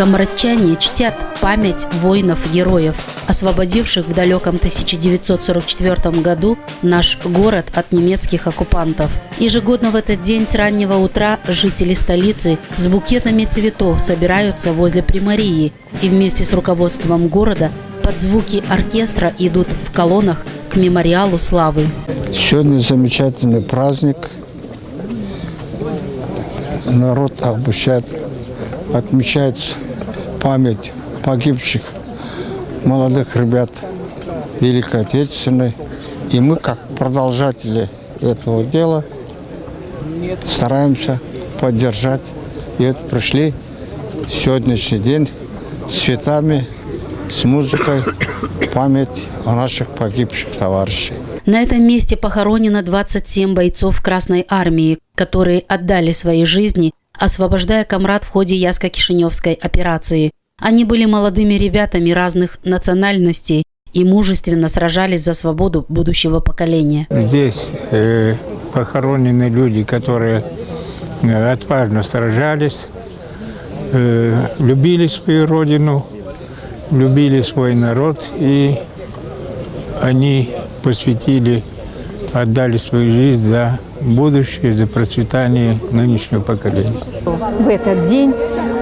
Комрадчане чтят память воинов-героев, освободивших в далеком 1944 году наш город от немецких оккупантов. Ежегодно в этот день с раннего утра жители столицы с букетами цветов собираются возле Примарии и вместе с руководством города под звуки оркестра идут в колоннах к мемориалу славы. Сегодня замечательный праздник. Народ отмечает память погибших молодых ребят Великой Отечественной. И мы, как продолжатели этого дела, стараемся поддержать. И вот пришли сегодняшний день с цветами, с музыкой, память о наших погибших товарищей. На этом месте похоронено 27 бойцов Красной Армии, которые отдали свои жизни, освобождая Комрад в ходе Ясско-Кишиневской операции. Они были молодыми ребятами разных национальностей и мужественно сражались за свободу будущего поколения. Здесь похоронены люди, которые отважно сражались, любили свою родину, любили свой народ, и они посвятили, отдали свою жизнь за будущее, за процветание нынешнего поколения. В этот день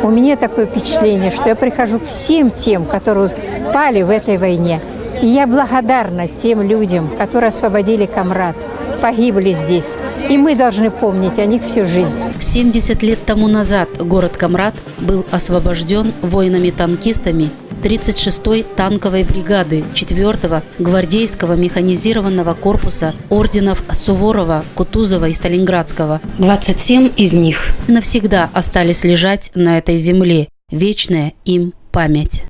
у меня такое впечатление, что я прихожу к всем тем, которые пали в этой войне. И я благодарна тем людям, которые освободили Комрад, погибли здесь. И мы должны помнить о них всю жизнь. 70 лет тому назад город Комрад был освобожден воинами-танкистами 36-й танковой бригады 4-го гвардейского механизированного корпуса орденов Суворова, Кутузова и Сталинградского. 27 из них навсегда остались лежать на этой земле. Вечная им память.